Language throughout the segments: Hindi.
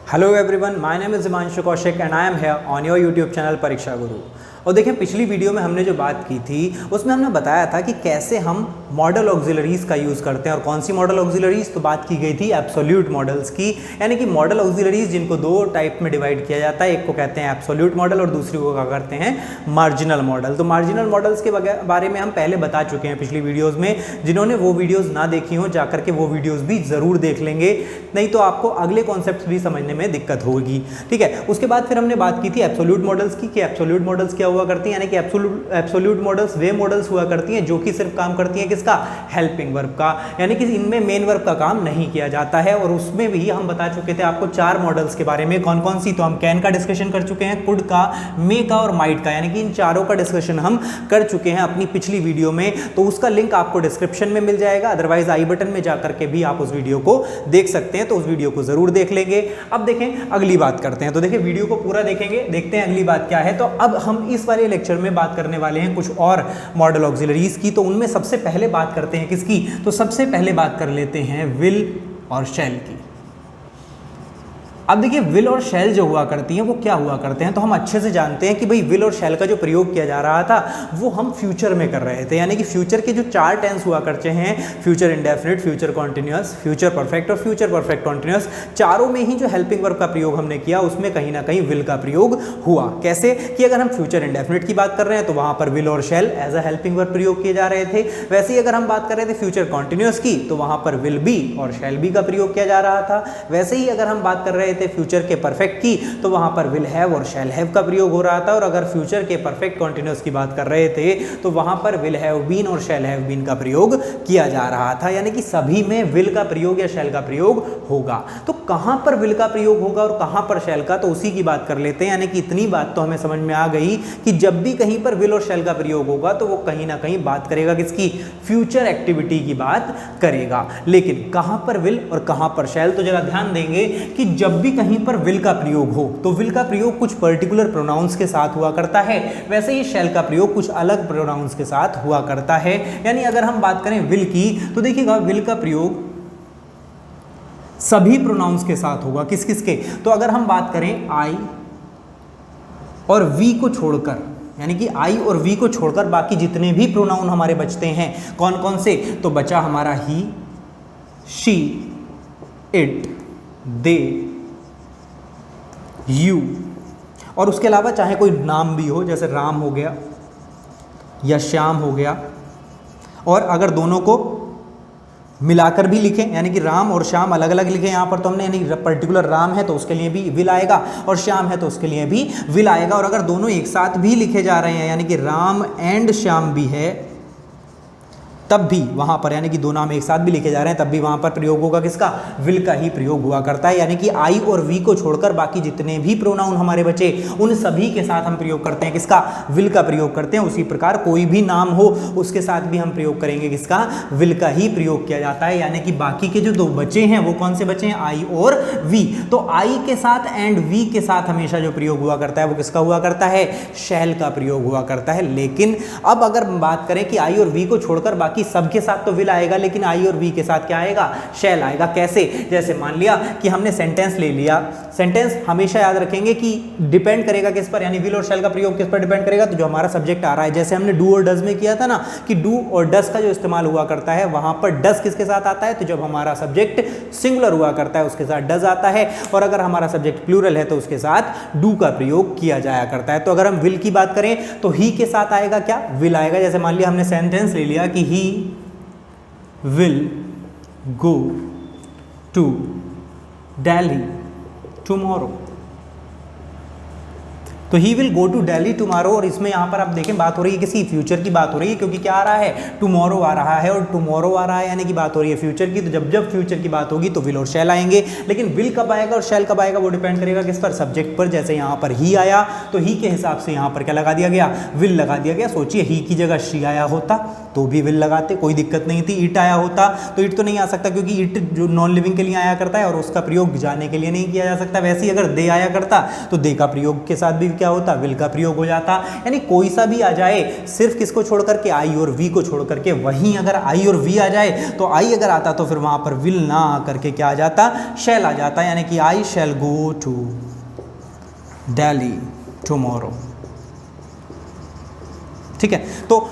Hello everyone, my name is Himanshu Kaushik and I am here on your YouTube channel परीक्षा गुरु। और देखिए, पिछली वीडियो में हमने जो बात की थी उसमें हमने बताया था कि कैसे हम मॉडल ऑक्सिलरीज का यूज़ करते हैं। और कौन सी मॉडल ऑक्सिलरीज, तो बात की गई थी एब्सोल्यूट मॉडल्स की, यानी कि मॉडल ऑक्सिलरीज जिनको दो टाइप में डिवाइड किया जाता है। एक को कहते हैं एब्सोल्यूट मॉडल और दूसरी को क्या करते हैं, मार्जिनल मॉडल। तो मार्जिनल मॉडल्स के बारे में हम पहले बता चुके हैं पिछली वीडियोज़ में। जिन्होंने वो वीडियोज़ ना देखी हो जाकर के वो वीडियोज़ भी ज़रूर देख लेंगे, नहीं तो आपको अगले कॉन्सेप्ट भी समझने में दिक्कत होगी। ठीक है, उसके बाद फिर हमने बात की थी एब्सोल्यूट मॉडल्स की कि एब्सोल्यूट मॉडल्स क्या हुआ करती हैं, यानी कि एब्सोल्यूट मॉडल्स वे मॉडल्स हुआ करती हैं जो कि सिर्फ काम करती हैं किसका, हेल्पिंग वर्ब का, यानी कि इनमें मेन वर्ब का काम नहीं किया जाता है। और उसमें भी हम बता चुके थे आपको चार मॉडल्स के बारे में। कौन कौन सी, तो हम कैन का डिस्कशन कर चुके हैं, कुड का, मे का और माइट का, यानी कि इन चारों का डिस्कशन हम कर चुके हैं अपनी पिछली वीडियो में। तो उसका लिंक आपको डिस्क्रिप्शन में मिल जाएगा, अदरवाइज आई बटन में जाकर के भी आप उस वीडियो को देख सकते हैं। तो उस वीडियो को जरूर देख लेंगे। अब देखें अगली बात करते हैं। तो देखिए, वीडियो को पूरा देखेंगे, देखते हैं अगली बात क्या है। तो अब हम इस वाले लेक्चर में बात करने वाले हैं कुछ और मॉडल ऑक्सिलरीज की। तो उनमें सबसे पहले बात करते हैं किसकी, तो सबसे पहले बात कर लेते हैं विल और शैल की। अब देखिए, विल और शैल जो हुआ करती हैं वो क्या हुआ करते हैं, तो हम अच्छे से जानते हैं कि भाई विल और शैल का जो प्रयोग किया जा रहा था वो हम फ्यूचर में कर रहे थे। यानी कि फ्यूचर के जो चार टेंस हुआ करते हैं, future indefinite, future continuous, future perfect और फ्यूचर परफेक्ट कॉन्टिन्यूअस, चारों में ही जो हेल्पिंग वर्ब का प्रयोग हमने किया उसमें कहीं ना कहीं विल का प्रयोग हुआ। कैसे कि अगर हम फ्यूचर इंडेफिनिट की बात कर रहे हैं तो वहां पर विल और shall as a helping verb प्रयोग किए जा रहे थे। वैसे ही अगर हम बात कर रहे थे फ्यूचर कॉन्टिन्यूअस की तो वहां पर विल बी और शैल बी का प्रयोग किया जा रहा था। वैसे ही अगर हम बात कर रहे थे फ्यूचर के परफेक्ट की तो वहां पर विल हैव और शैल हैव का प्रयोग हो रहा था। और अगर फ्यूचर के परफेक्ट कॉन्टिन्यूअस की बात कर रहे थे तो वहां पर विल हैव बीन और शैल हैव बीन का प्रयोग किया जा रहा था। यानी कि सभी में विल का प्रयोग या शैल का प्रयोग होगा। तो कहां पर विल का प्रयोग होगा और कहां पर शैल का, तो उसी की बात कर लेते हैं। यानी कि इतनी बात तो हमें समझ में आ गई कि जब भी कहीं पर विल और शैल का प्रयोग होगा तो वो कहीं ना कहीं बात करेगा किसकी, फ्यूचर एक्टिविटी की बात करेगा। लेकिन कहां पर विल और कहां पर शैल, तो जरा ध्यान देंगे कि जब भी कहीं पर विल का प्रयोग हो तो विल का प्रयोग कुछ पर्टिकुलर प्रोनाउंस के साथ हुआ करता है। वैसे ही शैल का प्रयोग कुछ अलग प्रोनाउंस के साथ हुआ करता है। यानी अगर हम बात करें विल की तो देखिएगा विल का प्रयोग सभी प्रोनाउंस के साथ होगा। किस किस के, तो अगर हम बात करें आई और वी को छोड़कर, यानी कि आई और वी को छोड़कर बाकी जितने भी प्रोनाउन हमारे बचते हैं, कौन कौन से, तो बचा हमारा ही, शी, इट, दे, यू, और उसके अलावा चाहे कोई नाम भी हो, जैसे राम हो गया या श्याम हो गया। और अगर दोनों को मिलाकर भी लिखें, यानी कि राम और श्याम अलग अलग लिखें यहाँ पर, तो हमने यानी पर्टिकुलर राम है तो उसके लिए भी विल आएगा और श्याम है तो उसके लिए भी विल आएगा। और अगर दोनों एक साथ भी लिखे जा रहे हैं, यानी कि राम एंड श्याम भी है, तब भी वहां पर, यानी कि दो नाम एक साथ भी लिखे जा रहे हैं, तब भी वहां पर प्रयोग होगा किसका, विल का ही प्रयोग हुआ करता है। यानी कि आई और वी को छोड़कर बाकी जितने भी प्रोनाउन हमारे बचे उन सभी के साथ हम प्रयोग करते हैं किसका, विल का प्रयोग करते हैं। उसी प्रकार कोई भी नाम हो उसके साथ भी हम प्रयोग करेंगे किसका, विल का ही प्रयोग किया जाता है। यानी कि बाकी के जो दो बचे हैं वो कौन से बचे हैं, आई और वी। तो आई के साथ एंड वी के साथ हमेशा जो प्रयोग हुआ करता है वो किसका हुआ करता है, शैल का प्रयोग हुआ करता है। लेकिन अब अगर बात करें कि आई और वी को छोड़कर बाकी सबके साथ तो विल आएगा, लेकिन आई और वी के साथ क्या आएगा, शैल आएगा। कैसे, जैसे मान लिया कि हमने सेंटेंस ले लिया, सेंटेंस हमेशा याद रखेंगे कि डिपेंड करेगा किस पर, यानी विल और शैल का प्रयोग किस पर डिपेंड करेगा, तो जो हमारा सब्जेक्ट आ रहा है। जैसे हमने डू और डज में किया था ना कि डू और डज का जो इस्तेमाल हुआ करता है वहां पर डज किसके साथ आता है, तो जब हमारा सब्जेक्ट सिंगुलर हुआ करता है उसके साथ डज आता है, और अगर हमारा सब्जेक्ट प्लूरल है तो उसके साथ डू का प्रयोग किया जाया करता है। तो अगर हम विल की बात करें तो ही के साथ आएगा क्या, विल आएगा। जैसे मान लिया हमने सेंटेंस ले लिया कि ही will go to Delhi tomorrow, तो he will go to Delhi tomorrow. और इसमें यहाँ पर आप देखें बात हो रही है किसी फ्यूचर की बात हो रही है, क्योंकि क्या आ रहा है, टुमारो आ रहा है और टुमारो आ रहा है, यानी कि बात हो रही है फ्यूचर की। तो जब जब फ्यूचर की बात होगी तो विल और शैल आएंगे। लेकिन विल कब आएगा और शैल कब आएगा वो डिपेंड करेगा किस पर, सब्जेक्ट पर। जैसे यहाँ पर ही आया तो ही के हिसाब से यहाँ पर क्या लगा दिया गया, विल लगा दिया गया। सोचिए ही की जगह शी आया होता तो भी विल लगाते, कोई दिक्कत नहीं थी। इट आया होता तो इट तो नहीं आ सकता क्योंकि इट जो नॉन लिविंग के लिए आया करता है और उसका प्रयोग जाने के लिए नहीं किया जा सकता। वैसे ही अगर दे आया करता तो दे का प्रयोग के साथ भी क्या होता, विल का प्रयोग हो जाता। यानी कोई सा भी आ जाए, सिर्फ किसको छोड़ करके, आई और वी को छोड़ करके। वहीं अगर आई और वी आ जाए तो आई अगर आता तो फिर वहां पर विल ना आ करके क्या आ जाता, शैल आ जाता। यानी कि आई शैल गो टू दिल्ली टुमारो। ठीक है, तो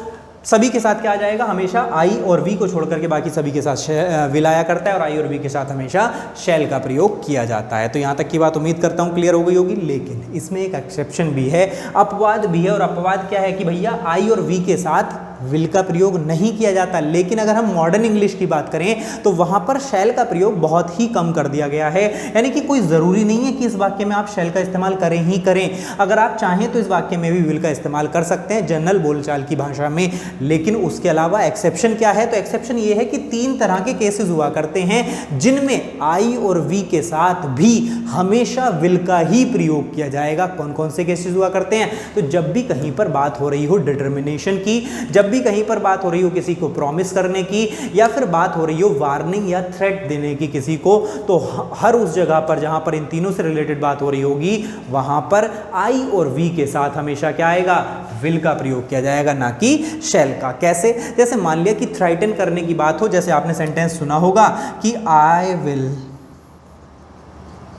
सभी के साथ क्या आ जाएगा, हमेशा आई और वी को छोड़ करके बाकी सभी के साथ विल आया करता है और आई और वी के साथ हमेशा शैल का प्रयोग किया जाता है। तो यहाँ तक की बात उम्मीद करता हूँ क्लियर हो गई होगी। लेकिन इसमें एक एक्सेप्शन भी है, अपवाद भी है। और अपवाद क्या है कि भैया आई और वी के साथ विल का प्रयोग नहीं किया जाता। लेकिन अगर हम मॉडर्न इंग्लिश की बात करें तो वहां पर शैल का प्रयोग बहुत ही कम कर दिया गया है। यानी कि कोई ज़रूरी नहीं है कि इस वाक्य में आप शैल का इस्तेमाल करें ही करें। अगर आप चाहें तो इस वाक्य में भी विल का इस्तेमाल कर सकते हैं जनरल बोलचाल की भाषा में। लेकिन उसके अलावा एक्सेप्शन क्या है, तो एक्सेप्शन ये है कि 3 तरह के केसेस हुआ करते हैं जिनमें आई और वी के साथ भी हमेशा विल का ही प्रयोग किया जाएगा। कौन कौन से केसेस हुआ करते हैं, तो जब भी कहीं पर बात हो रही हो डिटर्मिनेशन की, जब भी कहीं पर बात हो रही हो किसी को प्रॉमिस करने की, या फिर बात हो रही हो वार्निंग या थ्रेट देने की किसी को, तो हर उस जगह पर जहां पर इन तीनों से रिलेटेड बात हो रही होगी वहां पर आई और वी के साथ हमेशा क्या आएगा, विल का प्रयोग किया जाएगा, ना कि शैल का। कैसे, जैसे मान लिया कि थ्रेटन करने की बात हो, जैसे आपने सेंटेंस सुना होगा कि आई विल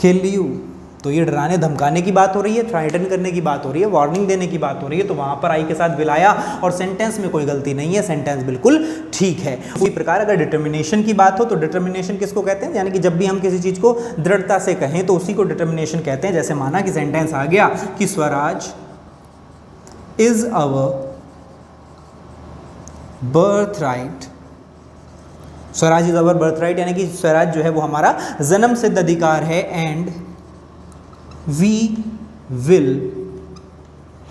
किल यू, तो ये डराने धमकाने की बात हो रही है, थ्रेटन करने की बात हो रही है, वार्निंग देने की बात हो रही है। तो वहां पर आई के साथ विल आया और सेंटेंस में कोई गलती नहीं है, सेंटेंस बिल्कुल ठीक है। उसी प्रकार अगर डिटर्मिनेशन की बात हो तो डिटर्मिनेशन किसको कहते हैं, यानी कि जब भी हम किसी चीज को दृढ़ता से कहें तो उसी को डिटर्मिनेशन कहते हैं। जैसे माना कि सेंटेंस आ गया कि Swaraj is our birth right, Swaraj is our birth right, यानी कि स्वराज जो है वो हमारा जन्म सिद्ध अधिकार है, and we will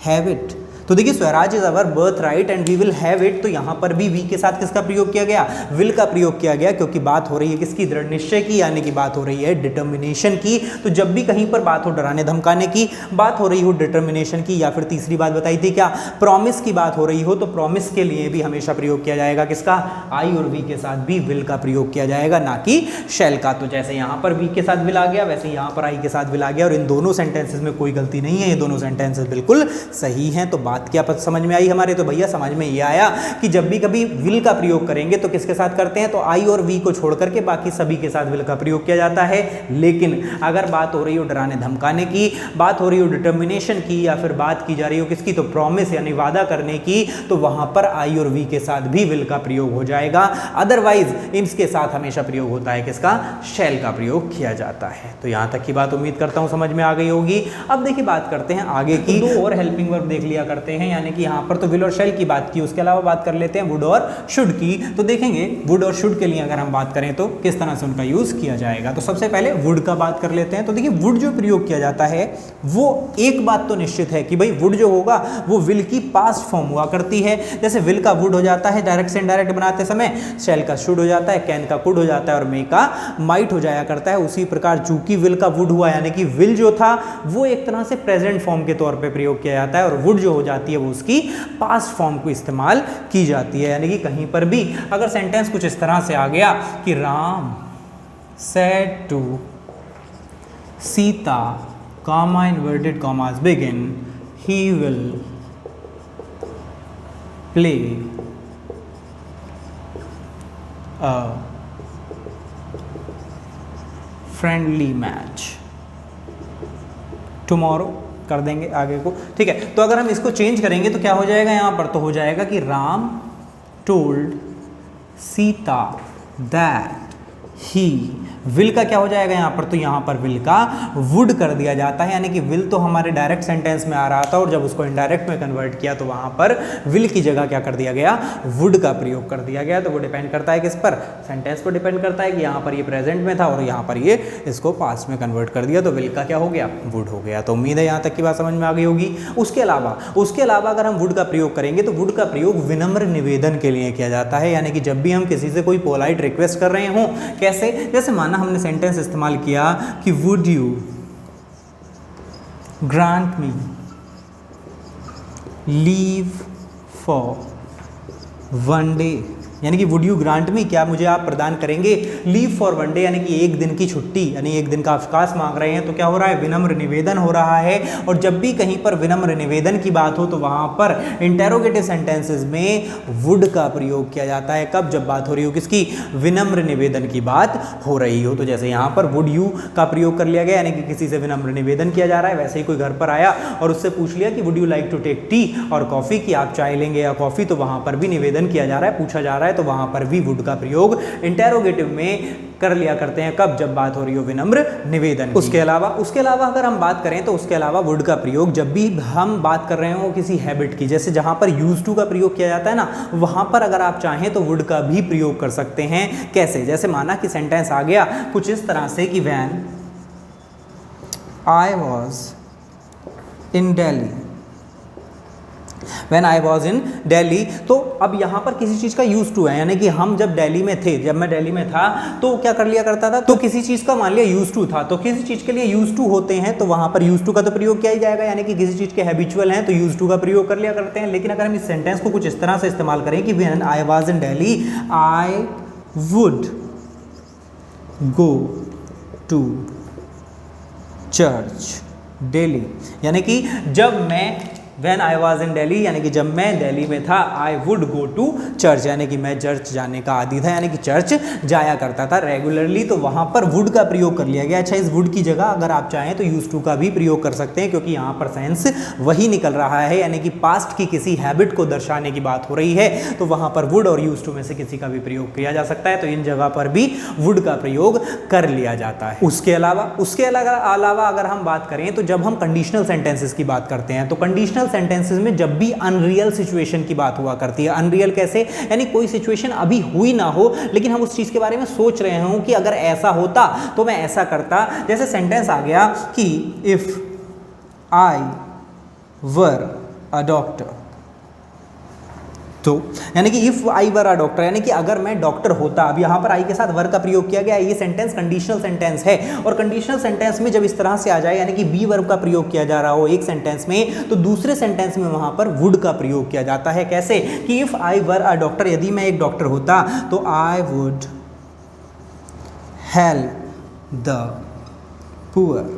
have it। तो देखिए Swaraj is our birth right and we will have it, तो यहां पर भी वी के साथ किसका प्रयोग किया गया, विल का प्रयोग किया गया, क्योंकि बात हो रही है किसकी, दृढ़ निश्चय की, यानी कि बात हो रही है डिटर्मिनेशन की। तो जब भी कहीं पर बात हो डराने धमकाने की, बात हो रही हो डिटर्मिनेशन की, या फिर तीसरी बात बताई थी क्या, प्रॉमिस की बात हो रही हो, तो प्रॉमिस के लिए भी हमेशा प्रयोग किया जाएगा किसका, आई और वी के साथ भी विल का प्रयोग किया जाएगा, ना कि शैल का। तो जैसे यहां पर वी के साथ विल आ गया, वैसे यहां पर आई के साथ विल आ गया, और इन दोनों सेंटेंसेस में कोई गलती नहीं है, ये दोनों सेंटेंसेस बिल्कुल सही हैं। तो बात क्या समझ में आई हमारे, तो भैया समझ में ये आया कि जब भी कभी विल का प्रयोग करेंगे तो किसके साथ करते हैं, तो आई और वी को छोड़ करके बाकी सभी के साथ विल का प्रयोग किया जाता है। लेकिन अगर बात हो रही हो डराने धमकाने की, बात हो रही हो डिटर्मिनेशन की, या फिर बात की जा रही हो किसकी, तो प्रॉमिस यानी वादा करने की, तो वहां पर आई और वी के साथ भी विल का प्रयोग हो जाएगा। अदरवाइज इसके साथ हमेशा प्रयोग होता है किसका, शैल का प्रयोग किया जाता है। तो यहां तक की बात उम्मीद करता हूं समझ में आ गई होगी। अब देखिए बात करते हैं आगे की, दो और हेल्पिंग वर्ब देख लिया करते हैं, यानी कि यहाँ पर तो विल और शैल की बात की, उसके अलावा बात कर लेते हैं वुड और शुड की। तो देखेंगे वुड और शुड के लिए अगर हम बात करें तो किस तरह से उनका यूज किया जाएगा। तो सबसे पहले वुड का बात कर लेते हैं। तो देखिए वुड जो प्रयोग किया जाता है वो एक बात तो निश्चित है कि भाई वुड जो होगा वो विल की पास्ट फॉर्म हुआ करती है। जैसे विल का वुड हो जाता है डायरेक्ट से इनडायरेक्ट बनाते समय, शैल का शुड हो जाता है, कैन का कुड हो जाता है और मे का माइट हो जाया करता है। उसी प्रकार चूंकि विल का वुड हुआ, यानी कि विल जो था वो एक तरह से प्रेजेंट फॉर्म के तौर पे प्रयोग किया जाता है, और वुड जो हो जाती है वो उसकी पास्ट फॉर्म को इस्तेमाल की जाती है। यानी कि कहीं पर भी अगर सेंटेंस कुछ इस तरह से आ गया कि Ram said to Sita, comma inverted commas begin, he will play a friendly match tomorrow, कर देंगे आगे को, ठीक है। तो अगर हम इसको चेंज करेंगे तो क्या हो जाएगा, यहां पर तो हो जाएगा कि Ram told Sita that he, will का क्या हो जाएगा यहाँ पर, तो यहाँ पर विल का वुड कर दिया जाता है। यानी कि विल तो हमारे डायरेक्ट सेंटेंस में आ रहा था और जब उसको इनडायरेक्ट में कन्वर्ट किया तो वहाँ पर विल की जगह क्या कर दिया गया, वुड का प्रयोग कर दिया गया। तो वो डिपेंड करता है किस पर, सेंटेंस पर डिपेंड करता है कि यहाँ पर ये प्रेजेंट में था और यहाँ पर ये इसको पास्ट में कन्वर्ट कर दिया, तो विल का क्या हो गया, वुड हो गया। तो उम्मीद है यहाँ तक की बात समझ में आ गई होगी। उसके अलावा अगर हम वुड का प्रयोग करेंगे तो वुड का प्रयोग विनम्र निवेदन के लिए किया जाता है। यानी कि जब भी हम किसी से कोई पोलाइट रिक्वेस्ट कर रहे हों, कैसे, जैसे माना हमने सेंटेंस इस्तेमाल किया कि would you grant me leave for one day यानी कि वुड यू ग्रांट मी, क्या मुझे आप प्रदान करेंगे लीव फॉर वन डे, यानी कि एक दिन की छुट्टी, यानी एक दिन का अवकाश मांग रहे हैं। तो क्या हो रहा है, विनम्र निवेदन हो रहा है। और जब भी कहीं पर विनम्र निवेदन की बात हो तो वहां पर इंटेरोगेटिव सेंटेंसेस में वुड का प्रयोग किया जाता है। कब, जब बात हो रही हो किसकी, विनम्र निवेदन की बात हो रही हो। तो जैसे यहाँ पर वुड यू का प्रयोग कर लिया गया, यानी कि किसी से विनम्र निवेदन किया जा रहा है। वैसे ही कोई घर पर आया और उससे पूछ लिया कि would you like to take tea और कॉफी, की आप चाय लेंगे या कॉफी, तो वहां पर भी निवेदन किया जा रहा है, पूछा जा रहा है, तो वहां पर भी वुड का प्रयोग इंटेरोगेटिव में कर लिया करते हैं। कब, जब बात हो रही हो विनम्र निवेदन। उसके अलावा अगर हम बात करें तो उसके अलावा वुड का प्रयोग जब भी हम बात कर रहे हो किसी हैबिट की, जैसे जहां पर यूज टू का प्रयोग किया जाता है ना, वहां पर अगर आप चाहें तो वुड का भी प्रयोग कर सकते हैं। कैसे, जैसे माना कि सेंटेंस आ गया कुछ इस तरह से कि when I was in Delhi, When I was in Delhi, तो अब यहाँ पर किसी चीज़ का यूज टू है, यानी कि हम जब दिल्ली में थे, जब मैं दिल्ली में था तो क्या कर लिया करता था, तो किसी चीज़ का मान लिया यूज टू था, तो किसी चीज़ के लिए यूज टू होते हैं तो वहाँ पर यूज टू का तो प्रयोग किया ही जाएगा, यानी कि किसी चीज़ के हैबिचुअल हैं तो यूज टू का प्रयोग कर लिया करते हैं। लेकिन अगर हम इस सेंटेंस को कुछ इस तरह से इस्तेमाल करें कि When I was in Delhi, I would go to church daily, यानी कि जब मैं When I was in Delhi, यानी कि जब मैं दिल्ली में था, I would go to church, यानी कि मैं चर्च जाने का आदी था, यानी कि चर्च जाया करता था रेगुलरली, तो वहाँ पर वुड का प्रयोग कर लिया गया। अच्छा, इस वुड की जगह अगर आप चाहें तो यूज टू का भी प्रयोग कर सकते हैं, क्योंकि यहाँ पर सेंस वही निकल रहा है, यानी कि पास्ट की किसी हैबिट को दर्शाने की बात हो रही है, तो वहाँ पर वुड और यूज टू में से किसी का भी प्रयोग किया जा सकता है। तो इन जगह पर भी वुड का प्रयोग कर लिया जाता है। उसके अलावा अगर हम बात करें तो जब हम कंडीशनल सेंटेंसेस की बात करते हैं तो कंडीशनल सेंटेंसेस में जब भी अनरियल सिचुएशन की बात हुआ करती है, अनरियल कैसे, यानी कोई सिचुएशन अभी हुई ना हो लेकिन हम उस चीज के बारे में सोच रहे हों कि अगर ऐसा होता तो मैं ऐसा करता। जैसे सेंटेंस आ गया कि if I were a doctor, तो यानी कि if I were a doctor, यानी कि अगर मैं डॉक्टर होता। अब यहाँ पर आई के साथ वर का प्रयोग किया गया है। ये सेंटेंस कंडीशनल सेंटेंस है, और कंडीशनल सेंटेंस में जब इस तरह से आ जाए, यानी कि बी वर्ब का प्रयोग किया जा रहा हो एक सेंटेंस में, तो दूसरे सेंटेंस में वहां पर वुड का प्रयोग किया जाता है। कैसे, कि if I were a doctor, यदि मैं एक डॉक्टर होता तो I would help the poor,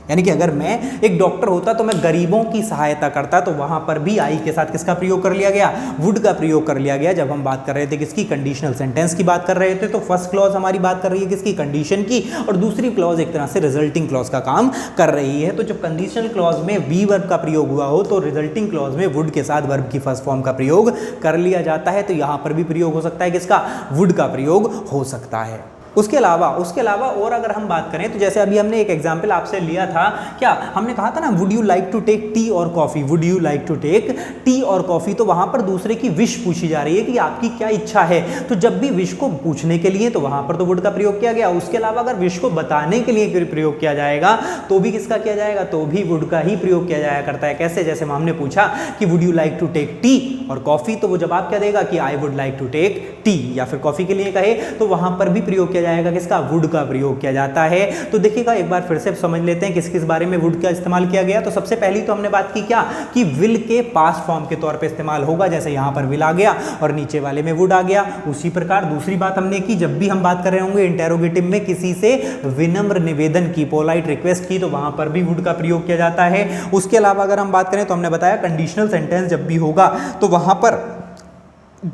यानी कि अगर मैं एक डॉक्टर होता तो मैं गरीबों की सहायता करता। तो वहां पर भी आई के साथ किसका प्रयोग कर लिया गया, वुड का प्रयोग कर लिया गया। जब हम बात कर रहे थे किसकी, कंडीशनल सेंटेंस की बात कर रहे थे, तो फर्स्ट क्लॉज हमारी बात कर रही है किसकी, कंडीशन की, और दूसरी क्लॉज एक तरह से रिजल्टिंग क्लॉज का काम कर रही है। तो जब कंडीशनल क्लॉज में वी वर्ब का प्रयोग हुआ हो तो रिजल्टिंग क्लॉज में वुड के साथ वर्ब की फर्स्ट फॉर्म का प्रयोग कर लिया जाता है। तो यहां पर भी प्रयोग हो सकता है किसका, वुड का प्रयोग हो सकता है। उसके अलावा और अगर हम बात करें तो जैसे अभी हमने एक एग्जाम्पल आपसे लिया था, क्या हमने कहा था ना, would you like to take tea और coffee, would you like to take tea और कॉफी, तो वहां पर दूसरे की विश पूछी जा रही है कि आपकी क्या इच्छा है। तो जब भी विश को पूछने के लिए तो वहां पर तो वुड का प्रयोग किया गया। उसके अलावा अगर विश को बताने के लिए प्रयोग किया जाएगा तो भी किसका किया जाएगा, तो भी वुड का ही प्रयोग किया जाया करता है। कैसे, जैसे हमने पूछा कि would you like to take tea और कॉफी, तो वो जवाब क्या देगा कि I would like to take tea, या फिर कॉफी के लिए कहे तो वहां पर भी प्रयोग किया जाएगा किसका, वुड का प्रयोग किया जाता है। तो देखिएगा एक बार फिर से समझ लेते हैं किस किस बारे में वुड का इस्तेमाल किया गया। तो सबसे पहली तो हमने बात की क्या, कि विल के पास्ट फॉर्म के तौर पे इस्तेमाल होगा, जैसे यहां पर विल आ गया और नीचे वाले में वुड आ गया। उसी प्रकार दूसरी बात हमने की, जब भी हम बात कर रहे होंगे इंटेरोगेटिव में किसी से विनम्र निवेदन की, पोलाइट रिक्वेस्ट की, तो वहां पर भी वुड का प्रयोग किया जाता है। उसके अलावा अगर हम बात करें तो हमने बताया कंडीशनल सेंटेंस जब भी होगा तो वहां पर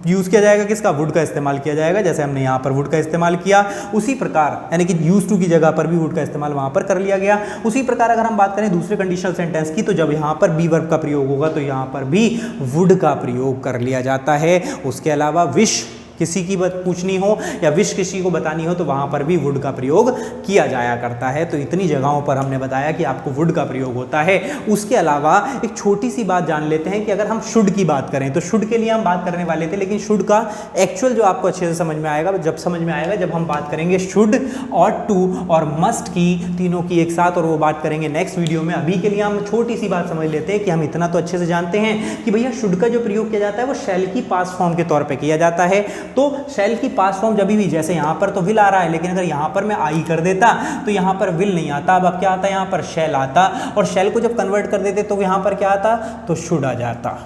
यूज किया जाएगा किसका, वुड का इस्तेमाल किया जाएगा। जैसे हमने यहाँ पर वुड का इस्तेमाल किया, उसी प्रकार यानी कि यूज टू की जगह पर भी वुड का इस्तेमाल वहां पर कर लिया गया। उसी प्रकार अगर हम बात करें दूसरे कंडीशनल सेंटेंस की, तो जब यहाँ पर बी वर्ब का प्रयोग होगा तो यहाँ पर भी वुड का प्रयोग कर लिया जाता है। उसके अलावा विश किसी की बात पूछनी हो या विश किसी को बतानी हो तो वहां पर भी वुड का प्रयोग किया जाया करता है। तो इतनी जगहों पर हमने बताया कि आपको वुड का प्रयोग होता है। उसके अलावा एक छोटी सी बात जान लेते हैं कि अगर हम शुड की बात करें तो शुड के लिए हम बात करने वाले थे, लेकिन शुड का एक्चुअल जो आपको अच्छे से समझ में आएगा जब हम बात करेंगे शुड और टू और मस्ट की, तीनों की एक साथ, और वो बात करेंगे नेक्स्ट वीडियो में। अभी के लिए हम छोटी सी बात समझ लेते हैं कि हम इतना तो अच्छे से जानते हैं कि भैया शुड का जो प्रयोग किया जाता है वो शैल की पास्ट फॉर्म के तौर पर किया जाता है। तो शैल की पास्ट फॉर्म जब भी, जैसे यहाँ पर तो विल आ रहा है, लेकिन अगर यहाँ पर मैं आई कर देता तो यहाँ पर विल नहीं आता, अब क्या आता है, यहाँ पर शैल आता, और शैल को जब कन्वर्ट कर देते तो यहाँ पर क्या आता, तो शुड आ जाता।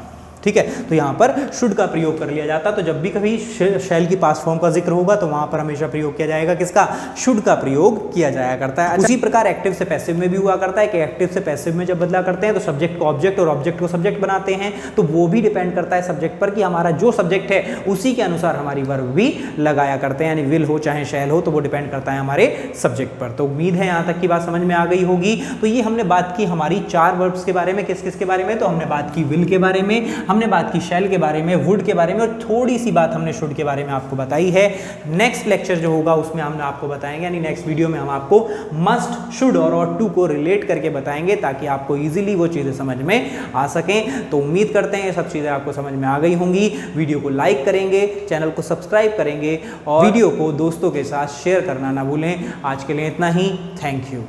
ठीक है। तो यहाँ पर शुड का प्रयोग कर लिया जाता है। तो जब भी कभी शैल की पास्ट फॉर्म का जिक्र होगा तो वहां पर हमेशा प्रयोग किया जाएगा किसका, शुड का प्रयोग किया जाया करता है। उसी प्रकार एक्टिव से पैसिव में भी हुआ करता है कि एक्टिव से पैसिव में जब बदला करते हैं तो सब्जेक्ट को ऑब्जेक्ट और ऑब्जेक्ट को सब्जेक्ट बनाते हैं, तो वो भी डिपेंड करता है सब्जेक्ट पर कि हमारा जो सब्जेक्ट है उसी के अनुसार हमारी वर्ब भी लगाया करते हैं, यानी विल हो चाहे शैल हो, तो वो डिपेंड करता है हमारे सब्जेक्ट पर। तो उम्मीद है यहाँ तक की बात समझ में आ गई होगी। तो ये हमने बात की हमारी 4 वर्ब्स के बारे में, किस किस के बारे में, तो हमने बात की विल के बारे में, हमने बात की शैल के बारे में, वुड के बारे में, और थोड़ी सी बात हमने शुड के बारे में आपको बताई है। नेक्स्ट लेक्चर जो होगा उसमें हम आपको बताएंगे, यानी नेक्स्ट वीडियो में हम आपको मस्ट, शुड और ऑट टू को रिलेट करके बताएंगे ताकि आपको इजीली वो चीजें समझ में आ सकें। तो उम्मीद करते हैं ये सब चीजें आपको समझ में आ गई होंगी। वीडियो को लाइक करेंगे, चैनल को सब्सक्राइब करेंगे और वीडियो को दोस्तों के साथ शेयर करना ना भूलें। आज के लिए इतना ही। Thank you.